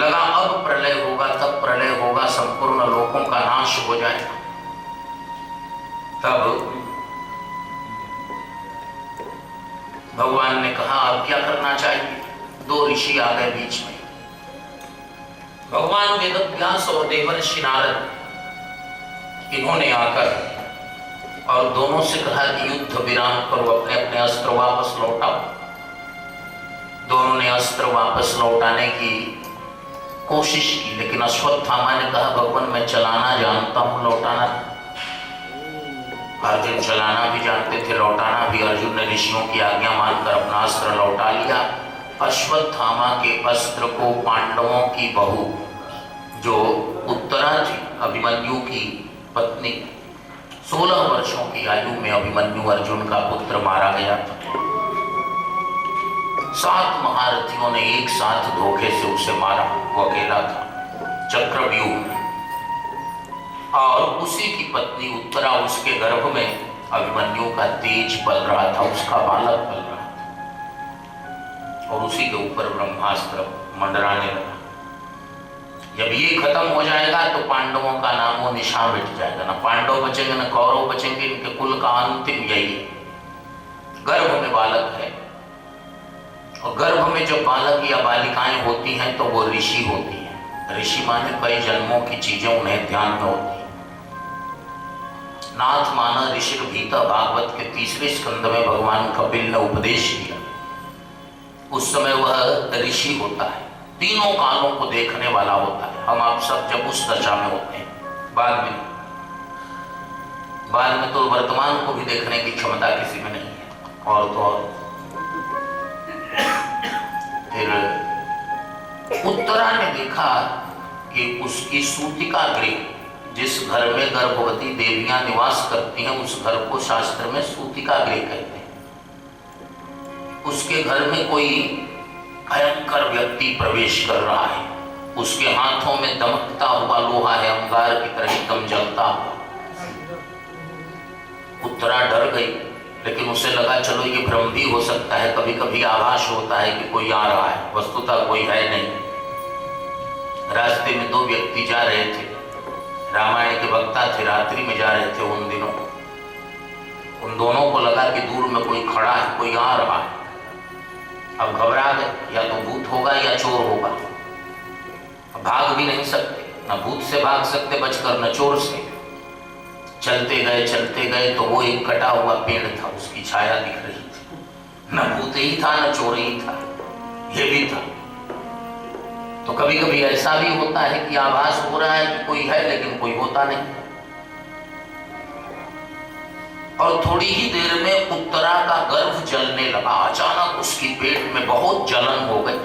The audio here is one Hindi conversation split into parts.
लगा अब प्रलय होगा, तब प्रलय होगा, संपूर्ण लोकों का नाश हो जाएगा। तब भगवान ने कहा अब क्या करना चाहिए। दो ऋषि आ गए बीच में, भगवान वेदव्यास और देवर्षि नारद। इन्होंने आकर और दोनों से कहा कि युद्ध विराम करो, अपने अपने अस्त्र वापस लौटाओ। दोनों ने अस्त्र वापस लौटाने की कोशिश की, लेकिन अश्वत्थामा ने कहा भगवान मैं चलाना जानता हूं, लौटाना। अर्जुन चलाना भी जानते थे, लौटाना भी। अर्जुन ने ऋषियों की आज्ञा मानकर अपना अस्त्र लौटा लिया। अश्वत्थामा के अस्त्र को पांडवों की बहू जो उत्तरा थी, अभिमन्यु की पत्नी, 16 वर्षों की आयु में अभिमन्यु अर्जुन का पुत्र मारा गया था। 7 महारथियों ने एक साथ धोखे से उसे मारा, वो अकेला था चक्रव्यूह में। और उसी की पत्नी उत्तरा, उसके गर्भ में अभिमन्यु का तेज पल रहा था, उसका बालक पल रहा था, और उसी के ऊपर ब्रह्मास्त्र मंडराने लगा। जब ये खत्म हो जाएगा तो पांडवों का नामो निशान मिट जाएगा, ना पांडव बचेंगे ना कौरव बचेंगे। इनके कुल का अंतिम यही है। गर्भ में बालक है, और गर्भ में जब बालक या बालिकाएं होती हैं तो वो ऋषि होती हैं। ऋषि माने कई जन्मों की चीजें उन्हें ध्यान में होती है। नाथ माना ऋषि भीता, भागवत के 3रे स्कंद में भगवान कपिल ने उपदेश दिया। उस समय वह ऋषि होता है, तीनों कालों को देखने वाला होता है। हम आप सब जब उस दशा में होते हैं, बाद में तो वर्तमान को भी देखने की क्षमता किसी में नहीं है। और तो और फिर उत्तरा ने देखा कि उसकी सूतिका गृह, जिस घर में गर्भवती देवियां निवास करती हैं, उस घर को शास्त्र में सूतिका गृह कहते हैं। उसके घर में कोई भयंकर व्यक्ति प्रवेश कर रहा है। उसके हाथों में दमकता हुआ लोहा है, अंगार की तरह एकदम जलता हुआ। उत्तरा डर गई, लेकिन उसे लगा चलो ये भ्रम भी हो सकता है, कभी कभी आभास होता है कि कोई आ रहा है, वस्तुतः कोई है नहीं। रास्ते में 2 व्यक्ति जा रहे थे, रामायण के वक्ता थे, रात्रि में जा रहे थे उन दिनों। उन दोनों को लगा कि दूर में कोई खड़ा है, कोई आ रहा है। अब घबरा गए, या तो भूत होगा या चोर होगा। भाग भी नहीं सकते, न भूत से भाग सकते बचकर, न चोर से। चलते गए तो वो एक कटा हुआ पेड़ था, उसकी छाया दिख रही थी। न भूत ही था न चोर ही था, ये भी था। तो कभी कभी ऐसा भी होता है कि आभास हो रहा है कि कोई है, लेकिन कोई होता नहीं। और थोड़ी ही देर में उत्तरा का गर्भ जलने लगा। अचानक उसकी पेट में बहुत जलन हो गई।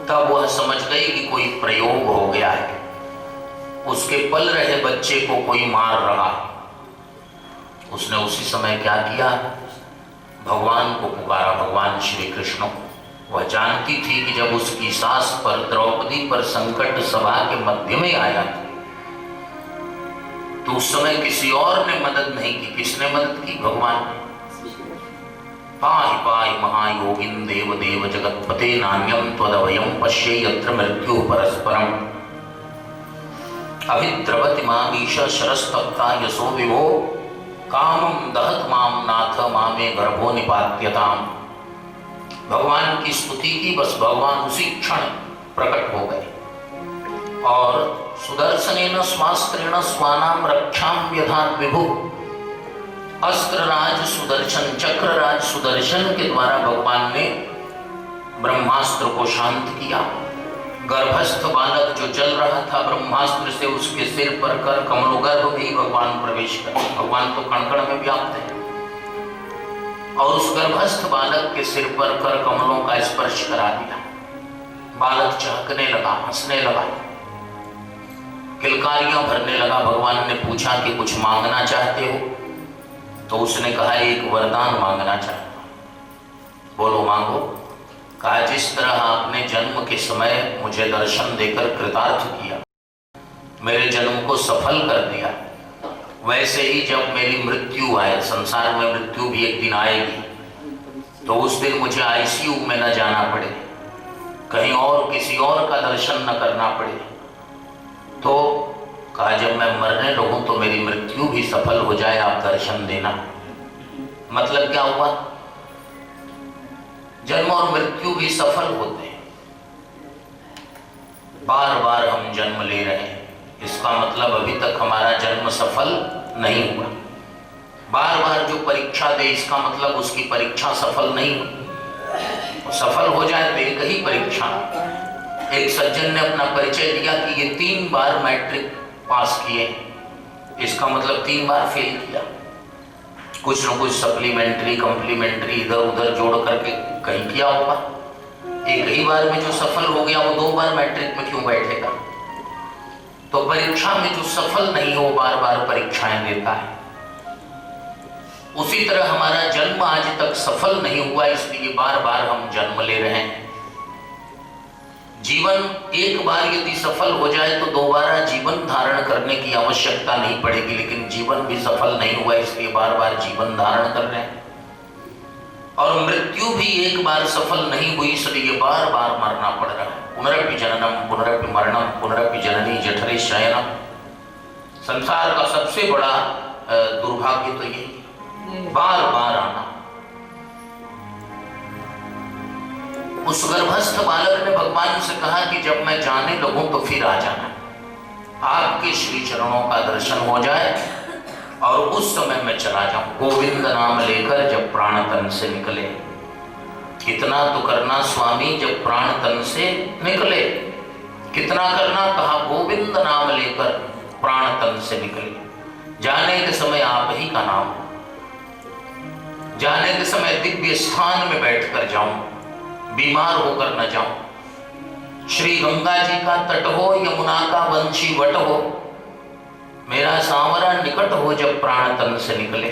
तब वह समझ गई कि कोई प्रयोग हो गया है, उसके पल रहे बच्चे को कोई मार रहा है। उसने उसी समय क्या किया, भगवान को पुकारा, भगवान श्री कृष्ण को। वह जानती थी कि जब उसकी सास पर, द्रौपदी पर संकट सभा के मध्य में आया तो उस समय किसी और ने मदद नहीं की। किसने मदद की? भगवान ने। पाहि पाहि महायोगिन देव देव जगतपते, नान्यम त्वदभयं पश्ये यत्र मृत्यु परस्परम। अभिद्रवति मामीश शरस्तप्ता यशो विभो, कामं दहत माम नाथ मामे गर्भो निपात्यताम। भगवान की स्तुति की, बस भगवान उसी क्षण प्रकट हो गए और सुदर्शनेन स्वास्त्रेण स्वानाम रक्षाम व्यधान विभु। अस्त्रराज सुदर्शन, चक्रराज सुदर्शन के द्वारा भगवान ने ब्रह्मास्त्र को शांत किया। गर्भस्थ बालक जो जल रहा था ब्रह्मास्त्र से, उसके सिर पर कर कमलोगर्भ में ही भगवान प्रवेश कर। भगवान तो कण कण में व्याप्त है, और उस गर्भस्थ बालक के सिर पर कर कमलों का स्पर्श करा दिया। बालक चहकने लगा, हंसने लगा, किलकारियां भरने लगा। भगवान ने पूछा कि कुछ मांगना चाहते हो? तो उसने कहा एक वरदान मांगना चाहता हूं। बोलो मांगो। कहा जिस तरह आपने जन्म के समय मुझे दर्शन देकर कृतार्थ किया, मेरे जन्म को सफल कर दिया, वैसे ही जब मेरी मृत्यु आए, संसार में मृत्यु भी एक दिन आएगी, तो उस दिन मुझे आईसीयू में न जाना पड़े, कहीं और किसी और का दर्शन न करना पड़े। तो कहा जब मैं मरने लगूं तो मेरी मृत्यु भी सफल हो जाए, आप दर्शन देना। मतलब क्या हुआ? जन्म और मृत्यु भी सफल होते हैं। बार बार हम जन्म ले रहे हैं, इसका मतलब अभी तक हमारा जन्म सफल नहीं हुआ। बार बार जो परीक्षा दे, इसका मतलब उसकी परीक्षा सफल नहीं हुई। सफल हो जाए तो एक ही परीक्षा। एक सज्जन ने अपना परिचय दिया कि ये 3 बार मैट्रिक पास किए, इसका मतलब 3 बार फेल किया। कुछ न कुछ सप्लीमेंट्री कम्प्लीमेंट्री इधर उधर जोड़ करके कहीं किया होगा। एक ही बार में जो सफल हो गया वो 2 बार मैट्रिक में क्यों बैठेगा? तो परीक्षा में जो सफल नहीं हो बार बार परीक्षाएं देता है। उसी तरह हमारा जन्म आज तक सफल नहीं हुआ, इसलिए बार बार हम जन्म ले रहे हैं। जीवन एक बार यदि सफल हो जाए तो दोबारा जीवन धारण करने की आवश्यकता नहीं पड़ेगी, लेकिन जीवन भी सफल नहीं हुआ इसलिए बार बार जीवन धारण कर रहे हैं। और मृत्यु भी एक बार सफल नहीं हुई इसलिए बार बार मरना पड़ रहा है। पुनरपि जननम पुनरपि मरणम पुनरपि जननी जठरे शयनम। संसार का सबसे बड़ा दुर्भाग्य तो यही, बार बार आना। उस गर्भस्थ बालक ने भगवान से कहा कि जब मैं जाने लगूं तो फिर आ जाना, आपके श्री चरणों का दर्शन हो जाए और उस समय मैं चला जाऊं। गोविंद नाम लेकर जब प्राण तन से निकले। कितना तो करना स्वामी जब प्राण तन से निकले। कितना करना? कहा गोविंद नाम लेकर प्राण तन से निकले। जाने के समय आप ही का नाम, जाने के समय दिव्य स्थान में बैठकर जाऊं, बीमार होकर न जाऊं। श्री गंगा जी का तट हो, यमुना का वंशी वट हो, मेरा सांवरा निकट हो जब प्राण तन से निकले।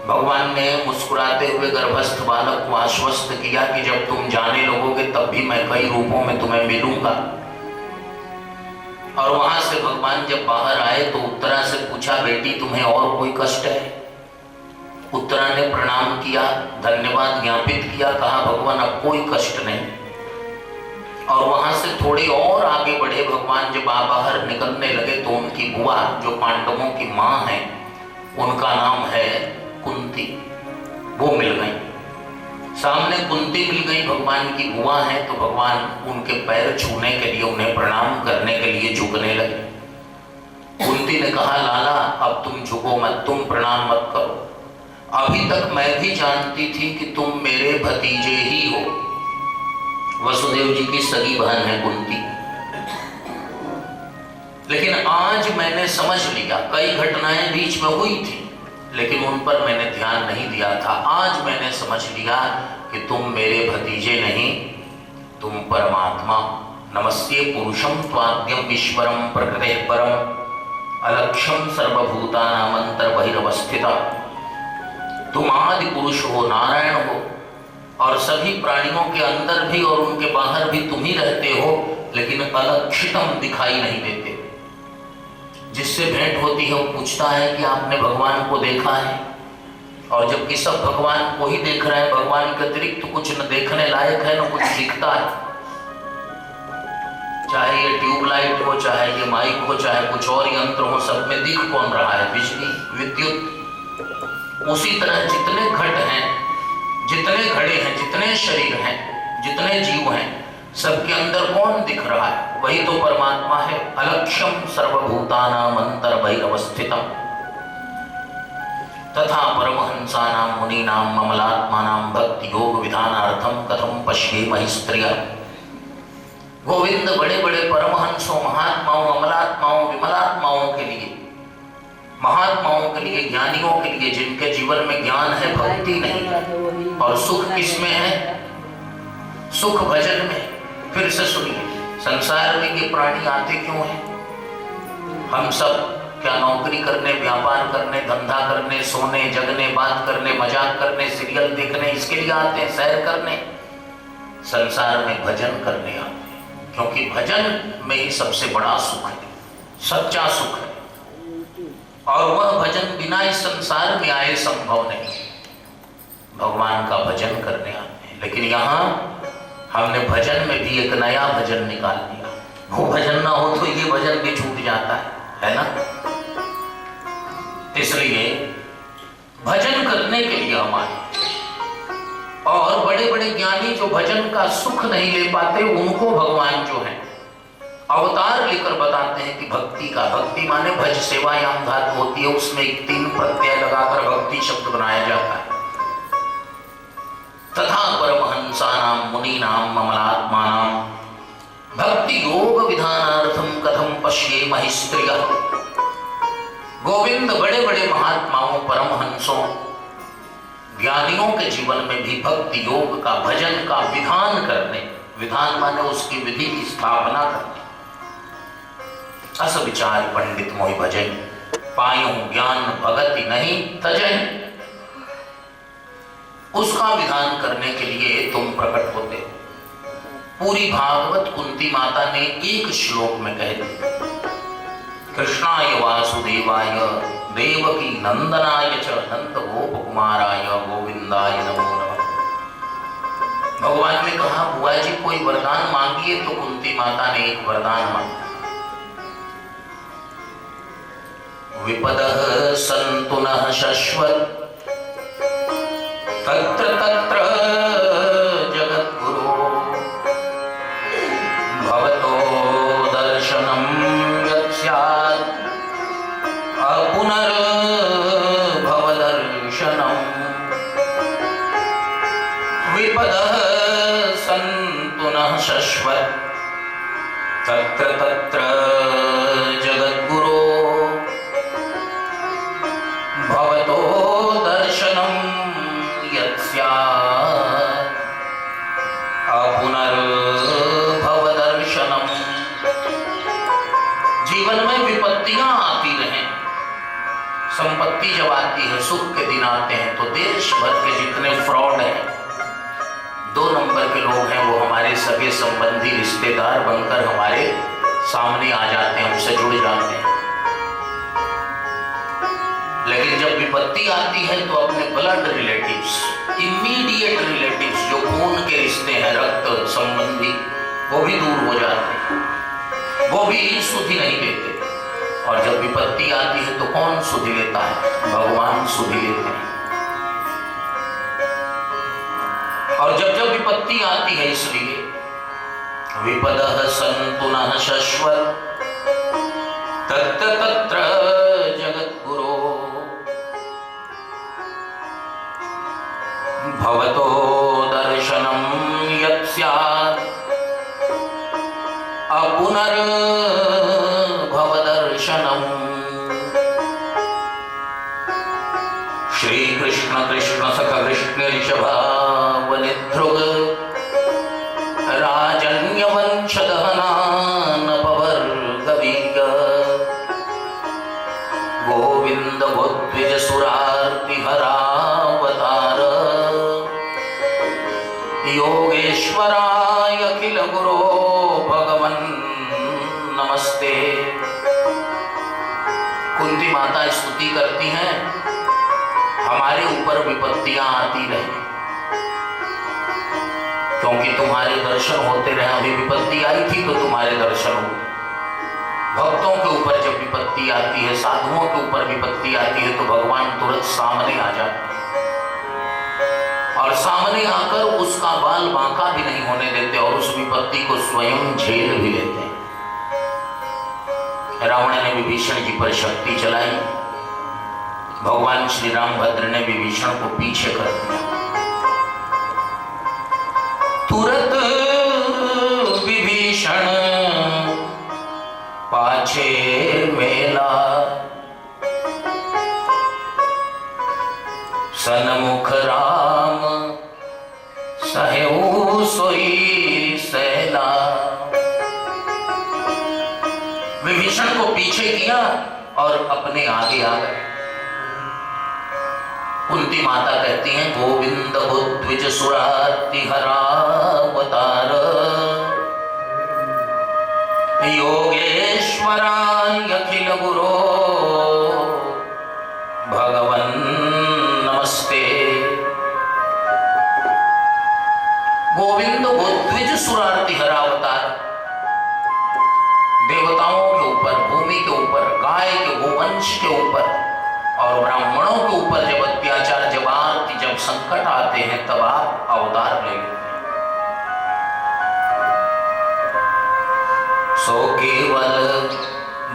भगवान ने मुस्कुराते हुए गर्भस्थ बालक को आश्वस्त किया कि जब तुम जाने लगोगे तब भी मैं कई रूपों में तुम्हें मिलूंगा। और वहां से भगवान जब बाहर आए तो उत्तरा से पूछा, बेटी तुम्हें और कोई कष्ट है? उत्तरा ने प्रणाम किया, धन्यवाद ज्ञापित किया, कहा भगवान अब कोई कष्ट नहीं। और वहां से थोड़े और आगे बढ़े भगवान, जब बाहर निकलने लगे तो उनकी बुआ जो पांडवों की मां है, उनका नाम है कुंती, वो मिल गई। सामने कुंती मिल गई, भगवान की बुआ है, तो भगवान उनके पैर छूने के लिए, उन्हें प्रणाम करने के लिए झुकने लगे। कुंती ने कहा लाला अब तुम झुको मत, तुम प्रणाम मत करो। अभी तक मैं भी जानती थी कि तुम मेरे भतीजे ही हो। वसुदेव जी की सगी बहन है कुंती। लेकिन आज मैंने समझ लिया, कई घटनाएं बीच में हुई थी लेकिन उन पर मैंने ध्यान नहीं दिया था। आज मैंने समझ लिया कि तुम मेरे भतीजे नहीं, तुम परमात्मा। नमस्ते पुरुषम त्वाद्यम ईश्वरम प्रकृते परम अलक्ष्यम सर्वभूतानामंतर बहिरवस्थितम्। तुम आदि पुरुष हो, नारायण हो, और सभी प्राणियों के अंदर भी और उनके बाहर भी तुम ही रहते हो, लेकिन अलक्षितम दिखाई नहीं देते। जिससे भेंट होती है वो पूछता है कि आपने भगवान को देखा है, और जबकि सब भगवान को ही देख रहे हैं, भगवान के अतिरिक्त तो कुछ न देखने लायक है न कुछ दिखता है। चाहे ये ट्यूबलाइट हो, चाहे ये माइक हो, चाहे कुछ और यंत्र हो, सब में दिख कौन रहा है? बिजली, विद्युत। उसी तरह जितने घट हैं, जितने घड़े हैं, जितने शरीर हैं, जितने जीव हैं, सबके अंदर कौन दिख रहा है? वही तो परमात्मा है। अलक्ष्यम सर्वभूतानाम अंतर बहिरवस्थितम् तथा परमहंसानाम मुनीनाम ममलात्मानाम भक्ति योग विधानार्थम कथम पश्येमहि स्त्रियः। गोविंद बड़े बड़े परमहंसों, महात्माओं, अमलात्माओं, विमलात्माओं के लिए, महात्माओं के लिए, ज्ञानियों के लिए, जिनके जीवन में ज्ञान है, भक्ति नहीं। और सुख किसमें है? सुख भजन में। फिर से सुनिए, संसार में ये प्राणी आते क्यों हैं? हम सब क्या नौकरी करने, व्यापार करने, धंधा करने, सोने, जगने, बात करने, मजाक करने, सीरियल देखने, इसके लिए आते हैं? सैर करने? संसार में भजन करने आते हैं, क्योंकि भजन में ही सबसे बड़ा सुख है, सच्चा सुख है। और वह भजन बिना इस संसार में आए संभव नहीं। भगवान का भजन करने आते हैं। लेकिन यहाँ हमने भजन में भी एक नया भजन निकाल दिया। वो भजन ना हो तो ये भजन भी छूट जाता है ना। इसलिए भजन करने के लिए हमारे और बड़े बड़े ज्ञानी जो भजन का सुख नहीं ले पाते, उनको भगवान जो है अवतार लेकर बताते हैं कि भक्ति का, भक्ति माने भज सेवायाम धातु होती है, उसमें 3 प्रत्यय लगाकर भक्ति शब्द बनाया जाता है। तथा परमहंसानां मुनीनां ममलात्मानां भक्ति योग विधानार्थम कथम पश्येमहि स्त्रियः। गोविंद बड़े बड़े महात्माओं, परमहंसों, ज्ञानियों के जीवन में भी भक्ति योग का, भजन का विधान करने, विधान माने उसकी विधि की स्थापना करने। अस विचार पंडित मोहि भजन, पायूं ज्ञान भगति नहीं तजन। उसका विधान करने के लिए तुम प्रकट होते हो। पूरी भागवत कुंती माता ने एक श्लोक में कह दी, कृष्णाय वासुदेवाय देवकी नंदनाय च नंद गोप कुमाराय गोविंदाय नमो नमः। भगवान ने कहा, बुआ जी कोई वरदान मांगिए, तो कुंती माता ने एक वरदान मांगा, विपदः सन्तु नः शश्वत् तत्र तत्र जगद्गुरो भवतो दर्शनं यत् स्यात् अपुनर्भवदर्शनम्। विपदः सन्तु नः शश्वत् तत्र तत्र जगद्गुरो भवतो दर्शनं यत् स्यात् अपुनर्भवदर्शनम्। जीवन में विपत्तियां आती रहें, संपत्ति जब आती है, सुख के दिन आते हैं, तो देश भर के जितने फ्रॉड हैं, 2 नंबर के लोग हैं, वो हमारे सगे संबंधी रिश्तेदार बनकर हमारे सामने आ जाते हैं, हमसे जुड़ जाते हैं। लेकिन जब विपत्ति आती है तो अपने ब्लड रिलेटिव्स, इमीडिएट रिलेटिव्स, जो खून के रिश्ते हैं, रक्त संबंधी, वो भी दूर हो जाते हैं, वो भी सुधि नहीं देते। और जब विपत्ति आती है तो कौन सुधि लेता है? भगवान सुधि लेते हैं। और जब जब विपत्ति आती है, इसलिए विपदः सन्तु नः शश्वत् तत्र तत्र जगद्गुरो भवतो दर्शनं यत् स्यात् अपुनर्भवदर्शनम्। श्री कृष्ण कृष्ण सख कृष्ण ऋषभावनिधृग राजन्यवंशदहना नपवर्गवीर्य गोविंद गोद्विज सुरार्ति हरावतार योगेश्वराय अखिल गुरो भगवन् नमस्ते। कुंती माता स्तुति करती हैं, हमारे ऊपर विपत्तियां आती रहे, क्योंकि तुम्हारे दर्शन होते रहे। अभी विपत्ति आई थी तो तुम्हारे दर्शन हुए। भक्तों के ऊपर जब विपत्ति आती है, साधुओं के ऊपर विपत्ति आती है, तो भगवान तुरंत सामने आ जाते हैं और सामने आकर उसका बाल बांका भी नहीं होने देते और उस विपत्ति को स्वयं झेल भी लेते हैं। रावण ने विभीषण जी पर शक्ति चलाई, भगवान श्री रामभद्र ने विभीषण को पीछे कर दिया। तुरंत विभीषण पाछे मेला, सन्मुख राम सहु सोई सैला। विभीषण को पीछे किया और अपने आगे आ गए। कुंती माता कहती हैं, गोविंद गोद्विज सुरार्ति हरावतार योगेश्वराय अखिल गुरो भगवन् नमस्ते। गोविंद गोद्विज सुरार्ति हरावतार। देवताओं के ऊपर, भूमि के ऊपर, गाय के गोवंश के ऊपर और ब्राह्मणों के ऊपर जब अत्याचार, जब आरती, जब संकट आते हैं तब आप अवतार ले लेते हैं। सो केवल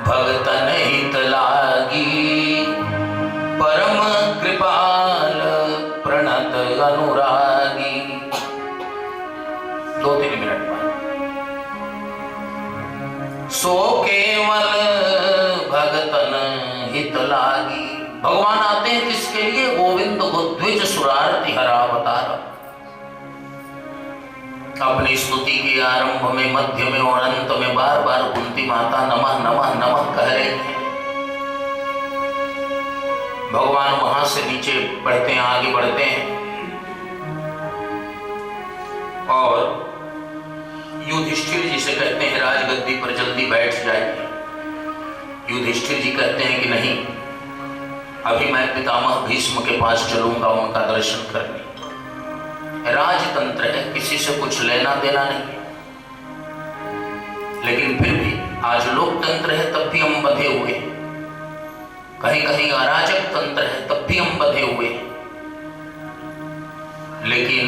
भगतन हित लागी, परम कृपाल प्रणत अनुरागी। 2-3 मिनट बाद सो केवल भगतन हित लागी। भगवान आते हैं किसके लिए? गोविंद गोद्विज सुरार्ति हरावतार। अपनी स्तुति के आरंभ में, मध्य में और अंत में बार बार कुंती माता नमः नमः नमः कह रही है। भगवान वहां से नीचे बढ़ते हैं, आगे बढ़ते हैं और युधिष्ठिर जी से कहते हैं राजगद्दी पर जल्दी बैठ जाइए। युधिष्ठिर जी कहते हैं कि नहीं, अभी मैं पितामह भीष्म के पास चलूंगा उनका दर्शन करने। राजतंत्र है, किसी से कुछ लेना देना नहीं है, लेकिन फिर भी आज लोकतंत्र है तब भी हम बंधे हुए हैं, कहीं कहीं अराजक तंत्र है तब भी हम बंधे हुए हैं। लेकिन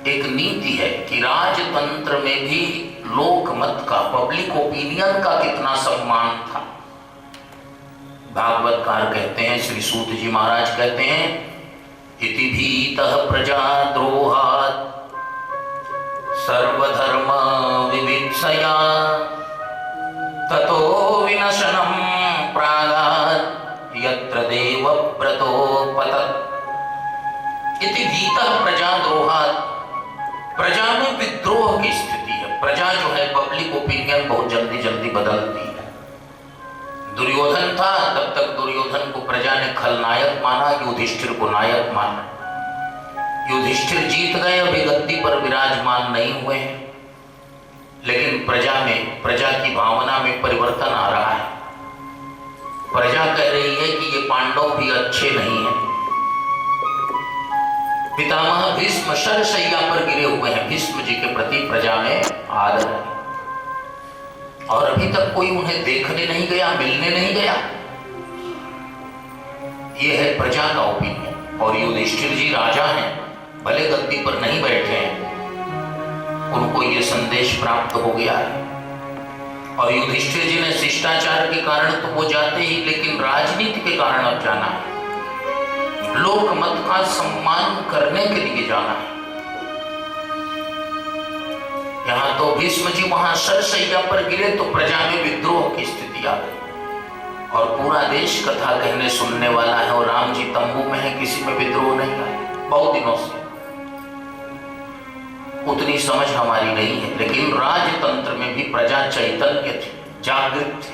एक नीति है कि राजतंत्र में भी लोकमत का, पब्लिक ओपिनियन का कितना सम्मान था। भागवतकार कहते हैं, श्री सूत जी महाराज कहते हैं, इति भीतः प्रजाद्रोहात् सर्वधर्म विवित्सया ततो विनशनं प्रागात् यत्र देवव्रतो पतत्। इति भीतः प्रजाद्रोहात्, प्रजा में विद्रोह की स्थिति है। प्रजा जो है, पब्लिक ओपिनियन बहुत जल्दी जल्दी बदलती है। दुर्योधन था, तब तक दुर्योधन को प्रजा ने खलनायक माना, युधिष्ठिर को नायक माना। युधिष्ठिर जीत गए, अभी गद्दी पर विराजमान नहीं हुए हैं, लेकिन प्रजा में, प्रजा की भावना में परिवर्तन आ रहा है। प्रजा कह रही है कि ये पांडव भी अच्छे नहीं हैं। पितामह भीष्म शरशैया पर गिरे हुए हैं, भीष्म जी के प्रति प्रजा में आदर है और अभी तक कोई उन्हें देखने नहीं गया, मिलने नहीं गया। यह है प्रजा का ओपिनियन। और युधिष्ठिर जी राजा हैं, भले गद्दी पर नहीं बैठे हैं, उनको यह संदेश प्राप्त हो गया है। और युधिष्ठिर जी ने शिष्टाचार के कारण तो वो जाते ही, लेकिन राजनीति के कारण अब जाना है, लोकमत का सम्मान करने के लिए जाना है। यहां तो भीष्म जी वहां शरशैया पर गिरे तो प्रजा में विद्रोह की स्थिति आ गई और पूरा देश कथा कहने सुनने वाला है और राम जी तंबू में है, किसी में विद्रोह नहीं आया बहुत दिनों से। उतनी समझ हमारी नहीं है, लेकिन राजतंत्र में भी प्रजा चैतन्य थी, जागृत थी।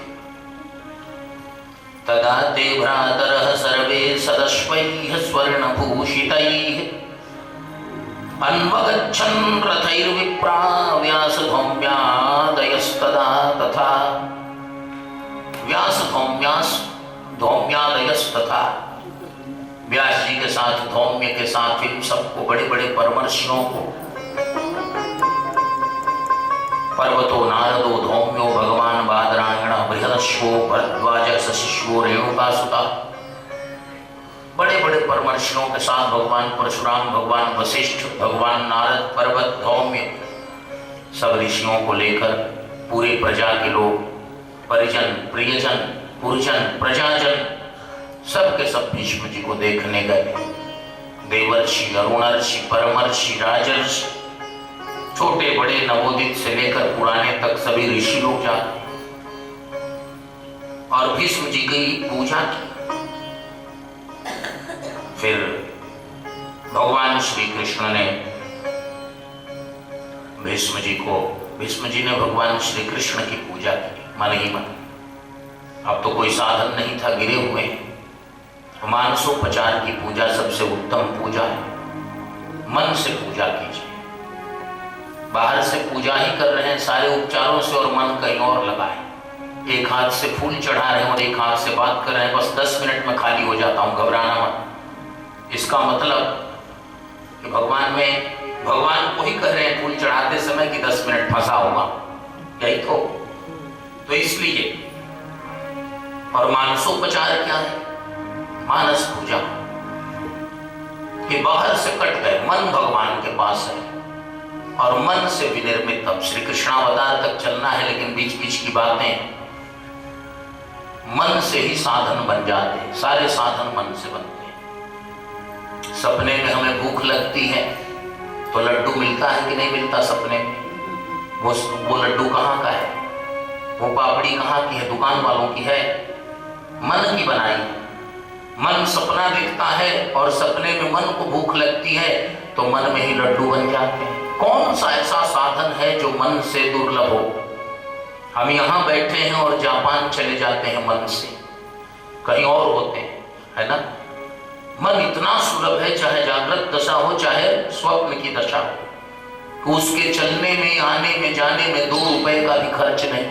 तदा ते भ्रातरः सर्वे सदश्वैः स्वर्णभूषितैः अन्वगच्छन् रथैर्विप्रा व्यासधौम्यादयस्तदा तथा। धौम्यादयस्तथा, व्यास जी के साथ, धौम्य के साथ, इन सबको, बड़े बड़े परमर्षियों को, पर्वतो नारदो धौम्यो भगवान बादरायण बृहदश्वो भरद्वाज शशिश्वो रेणुकासुता, बड़े बड़े परमर्षियों के साथ भगवान परशुराम, भगवान वशिष्ठ, भगवान नारद, पर्वत, धौम्य, सब ऋषियों को लेकर पूरे प्रजा के लोग, परिजन, प्रियजन, पुरजन, प्रजाजन, सब के सब भीष्म जी को देखने गए। देवर्षि, अरुणर्षि, परमर्षि, राजर्षि, छोटे बड़े, नवोदित से लेकर पुराने तक सभी ऋषि लोग जाते और भीष्म जी की पूजा की। फिर भगवान श्री कृष्ण ने भीष्म जी ने भगवान श्री कृष्ण की पूजा की, मन ही मन। अब तो कोई साधन नहीं था, गिरे हुए। मानसोपचार की पूजा सबसे उत्तम पूजा है। मन से पूजा कीजिए, बाहर से पूजा ही कर रहे हैं सारे उपचारों से और मन कहीं और लगा है। एक हाथ से फूल चढ़ा रहे हैं और एक हाथ से बात कर रहे हैं, बस 10 मिनट में खाली हो जाता हूं, घबराना मत। इसका मतलब कि भगवान में भगवान को ही कह रहे हैं फूल चढ़ाते समय कि 10 मिनट फंसा होगा, यही तो इसलिए। और मानसोपचार क्या है? मानस पूजा, कि बाहर से कट गए, मन भगवान के पास है और मन से विनिर्मित। अब श्री कृष्णावतार तक चलना है, लेकिन बीच बीच की बातें मन से ही साधन बन जाते हैं, सारे साधन मन से बनते हैं। सपने में हमें भूख लगती है तो लड्डू मिलता है कि नहीं मिलता सपने में? वो लड्डू कहाँ का है? वो पापड़ी कहाँ की है? दुकान वालों की है? मन की बनाई है। मन सपना देखता है और सपने में मन को भूख लगती है तो मन में ही लड्डू बन जाते हैं। कौन सा ऐसा साधन है जो मन से दुर्लभ हो? हम यहाँ बैठे हैं और जापान चले जाते हैं मन से, कहीं और होते हैं, है ना? मन इतना सुलभ है, चाहे जागृत दशा हो चाहे स्वप्न की दशा हो, उसके चलने में, आने में, जाने में 2 रुपए का भी खर्च नहीं,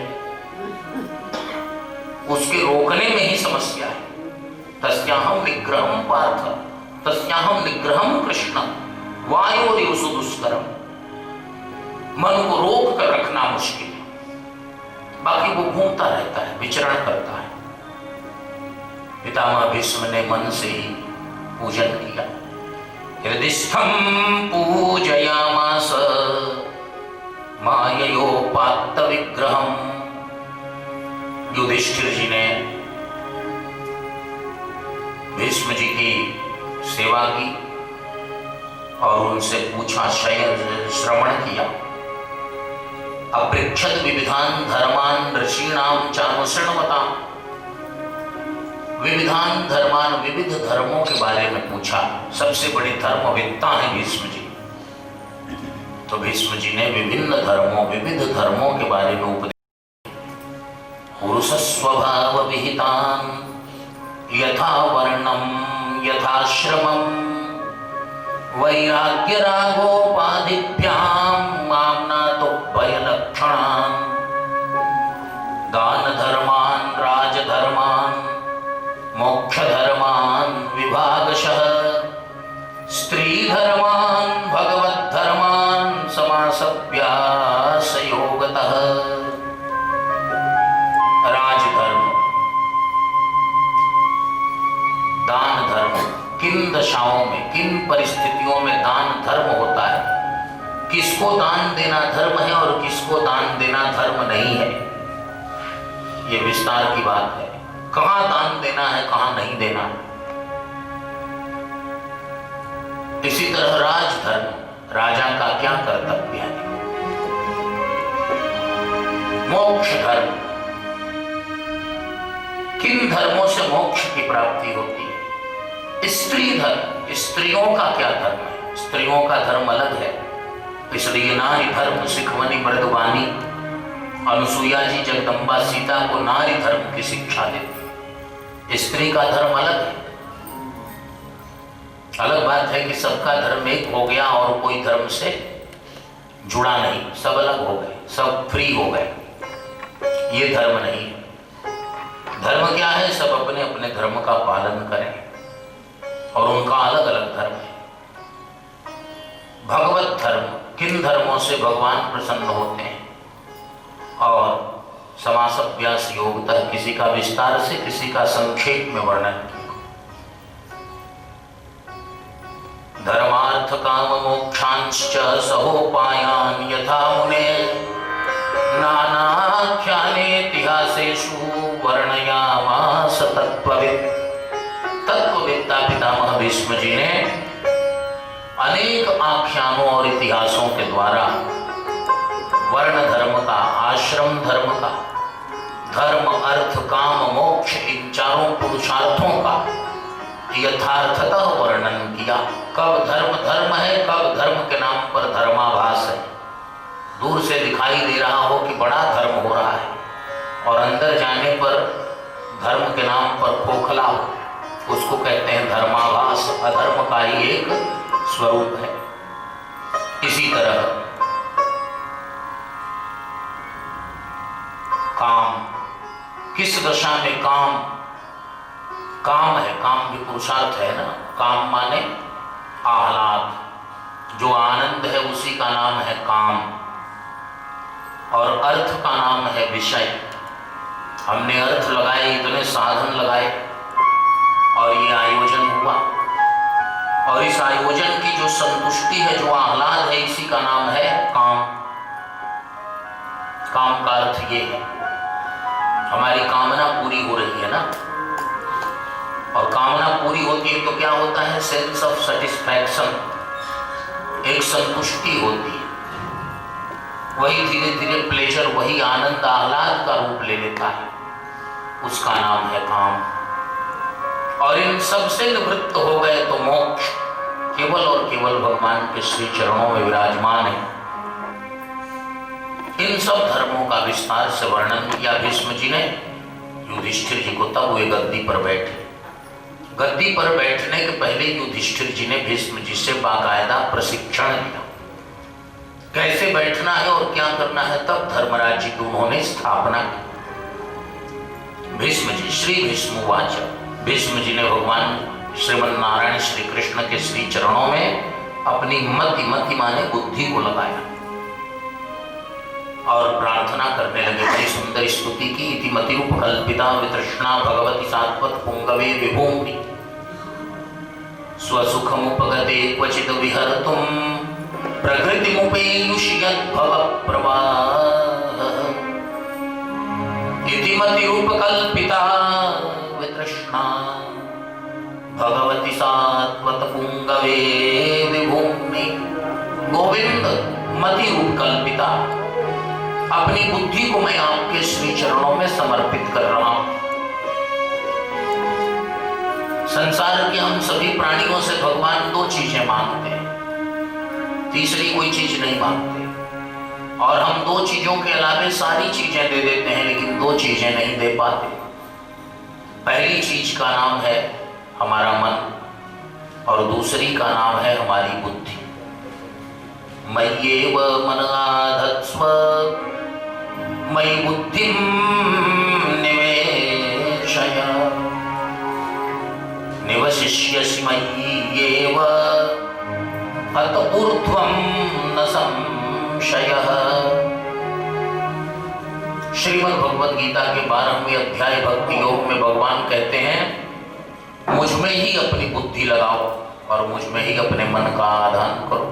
उसके रोकने में ही समस्या है। तस्याहं निग्रहं पार्थ तस्याहं निग्रहं कृष्ण वायोरिव सुदुष्करम। मन को रोक कर रखना मुश्किल है, बाकी वो घूमता रहता है, विचरण करता है। पितामह भीष्म ने मन से ही पूजन किया। हृदिस्थं पूजयामास माययोपात्त विग्रहम्। युधिष्ठिर जी ने भीष्म जी की सेवा की और उनसे पूछा, श्रवण किया। अपृच्छद विविधान धर्मान ऋषीणाम चानुशृण्वताम्। विविधान धर्मान, विविध धर्मों के बारे में पूछा। सबसे बड़ी धर्मवेत्ता है भीष्म जी। तो भीष्म जी ने विविध धर्मों के बारे में उपदेश। पुरुष स्वभाव विहितान यथा वर्णम यथाश्रमम वैराग्य रागोपाधिभ्याम मामनातो भयलक्षणान्। दान धर्मान राजधर्मान मोक्ष धर्मान विभागशः स्त्री धर्मान भगवत धर्मान समासभ्यास योगतः। राजधर्म, दान धर्म, किन दशाओं में, किन परिस्थितियों में दान धर्म होता है, किसको दान देना धर्म है और किसको दान देना धर्म नहीं है, ये विस्तार की बात है। कहां दान देना है, कहां नहीं देना है। इसी तरह राजधर्म, राजा का क्या कर्तव्य है। मोक्ष धर्म, किन धर्मों से मोक्ष की प्राप्ति होती है। स्त्री धर्म, स्त्रियों का क्या धर्म है। स्त्रियों का धर्म अलग है, इसलिए नारी धर्म सिखवनी मृदवानी। अनुसुईया जी जगदम्बा सीता को नारी धर्म की शिक्षा देती। स्त्री का धर्म अलग है। अलग बात है कि सबका धर्म एक हो गया और कोई धर्म से जुड़ा नहीं, सब अलग हो गए, सब फ्री हो गए। ये धर्म नहीं है। धर्म क्या है? सब अपने अपने धर्म का पालन करें और उनका अलग अलग धर्म है। भगवत धर्म, किन धर्मों से भगवान प्रसन्न होते हैं और समासभ्यास योगतः, किसी का विस्तार से किसी का संक्षेप में वर्णन किया। धर्मार्थ काम मोक्षांश्च सहोपायान यथा मुने नानाख्याने इतिहासेषु वर्णयामास तत्त्ववित्। तत्ववेत्ता पितामह भीष्म जी ने अनेक आख्यानों और इतिहासों के द्वारा वर्ण धर्म का, आश्रम धर्म का, धर्म अर्थ काम मोक्ष, इन चारों पुरुषार्थों का यथार्थतः वर्णन किया। कब धर्म धर्म है, कब धर्म के नाम पर धर्माभास है। दूर से दिखाई दे रहा हो कि बड़ा धर्म हो रहा है और अंदर जाने पर धर्म के नाम पर खोखला हो, उसको कहते हैं धर्माभास। अधर्म का ही एक स्वरूप है। इसी तरह काम, किस दशा में काम काम है, काम भी पुरुषार्थ है ना। काम माने आह्लाद, जो आनंद है उसी का नाम है काम, और अर्थ का नाम है विषय। हमने अर्थ लगाए, इतने साधन लगाए और ये आयोजन हुआ, और इस आयोजन की जो संतुष्टि है, जो आह्लाद है, इसी का नाम है काम। काम का अर्थ ये है हमारी कामना पूरी हो रही है ना, और कामना पूरी होती है तो क्या होता है? सेंस ऑफ सेटिस्फैक्शन, एक संतुष्टि होती है। वही धीरे धीरे प्लेजर, वही आनंद आह्लाद का रूप ले लेता है, उसका नाम है काम। और इन सबसे निवृत्त हो गए तो मोक्ष केवल और केवल भगवान के श्री चरणों में विराजमान है। इन सब धर्मों का विस्तार से वर्णन किया भीष्म जी ने युधिष्ठिर जी को। तब वे गद्दी पर बैठे। गद्दी पर बैठने के पहले युधिष्ठिर जी ने भीष्म जी से बाकायदा प्रशिक्षण लिया, कैसे बैठना है और क्या करना है। तब धर्मराज जी की उन्होंने स्थापना की। भीष्म जी, श्री भीष्मवाच, भीष्म जी ने भगवान श्रीमन नारायण श्री कृष्ण के श्री चरणों में अपनी मति माने बुद्धि को लगाया और प्रार्थना करने लगे। बड़ी सुंदर स्तुति की। इति मतिरुपकल्पिता वितृष्णा भगवती सात्वत पुंगवे विभूमि स्वसुखमुपगते क्वचित् विहर्तुं प्रकृतिमुपेयुषि यद्भवप्रवाह। इति मतिरुपकल्पिता वितृष्णा भगवती सात्वत पुंगवे विभूमि। गोविंद, मतिरुपकल्पिता, अपनी बुद्धि को मैं आपके श्री चरणों में समर्पित कर रहा हूं। संसार के हम सभी प्राणियों से भगवान दो चीजें मांगते हैं, तीसरी कोई चीज नहीं मांगते। और हम दो चीजों के अलावे सारी चीजें दे देते हैं, लेकिन दो चीजें नहीं दे पाते। पहली चीज का नाम है हमारा मन, और दूसरी का नाम है हमारी बुद्धि। मय्येव मनआधत्स्व मयि बुद्धिं निवेशय निवशिष्यसि मय्येव अत ऊर्ध्वं न संशयः। श्रीमद् भगवद गीता के 12वें अध्याय भक्ति योग में भगवान कहते हैं, मुझ में ही अपनी बुद्धि लगाओ और मुझ में ही अपने मन का आधान करो।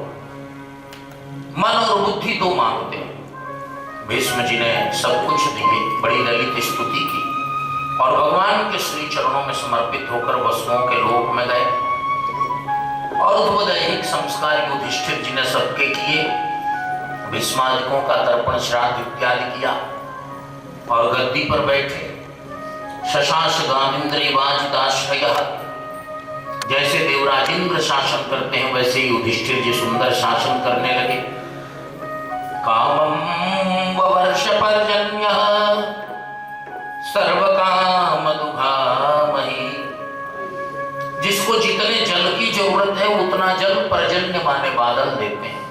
मन और बुद्धि दो मांगते हैं। भीष्म जी ने सब कुछ दिए, बड़ी ललित स्तुति की, और भगवान के श्री चरणों में समर्पित होकर वसुओं के लोक में गए। और उद्वदैहिक संस्कार युधिष्ठिर जी ने सबके किए, भीष्मादिकों का तर्पण श्राद्ध इत्यादि किया, और गद्दी पर बैठे। शशांश गामिंद्रे वाजिताश्रयः, जैसे देवराजेंद्र शासन करते हैं वैसे युधिष्ठिर जी सुंदर शासन करने लगे। कामं ववर्ष पर्जन्यः सर्वकाम दुघामहि। जिसको जितने जल की जरूरत है उतना जल पर्जन्य माने बादल देते हैं,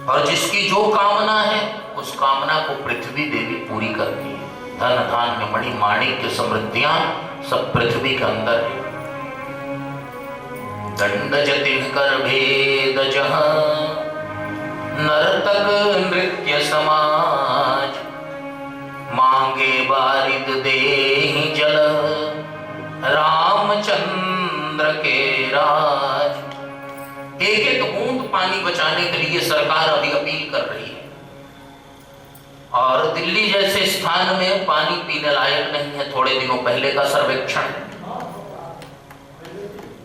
और जिसकी जो कामना है उस कामना को पृथ्वी देवी पूरी करती है। धन धान्य मणि माणिक्य समृद्धियां सब पृथ्वी के अंदर है। दंड जतिन कर भेद जहां नर्तक नृत्य समाज मांगे बारिद देहि जल रामचंद्र के राज। एक एक बूंद पानी बचाने के लिए सरकार अभी अपील कर रही है, और दिल्ली जैसे स्थान में पानी पीने लायक नहीं है। थोड़े दिनों पहले का सर्वेक्षण,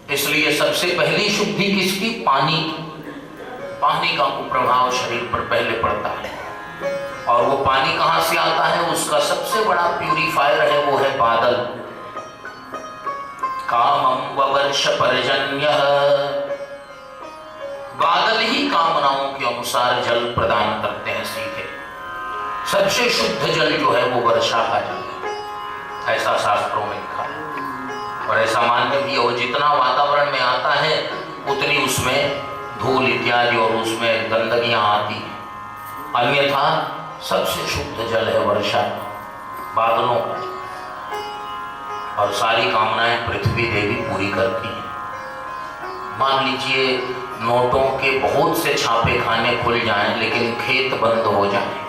इसलिए सबसे पहली शुद्धि किसकी? पानी की। पानी का कुप्रभाव शरीर पर पहले पड़ता है, और वो पानी कहां से आता है? उसका सबसे बड़ा प्यूरिफायर है, वो है बादल। कामं ववर्ष पर्जन्यः, बादल ही कामनाओं के अनुसार जल प्रदान करते हैं सीधे। सबसे शुद्ध जल जो है वो वर्षा का जल है, ऐसा शास्त्रों में लिखा है। और ऐसा मान्य भी है, वो जितना वातावरण में आता है उतनी उसमें धूल इत्यादि और उसमें गंदगियां आती हैं। अन्यथा सबसे शुद्ध जल है वर्षा, बादलों का जल, और सारी कामनाएं पृथ्वी देवी पूरी करती हैं। मान लीजिए नोटों के बहुत से छापे खाने खुल जाएं लेकिन खेत बंद हो जाए।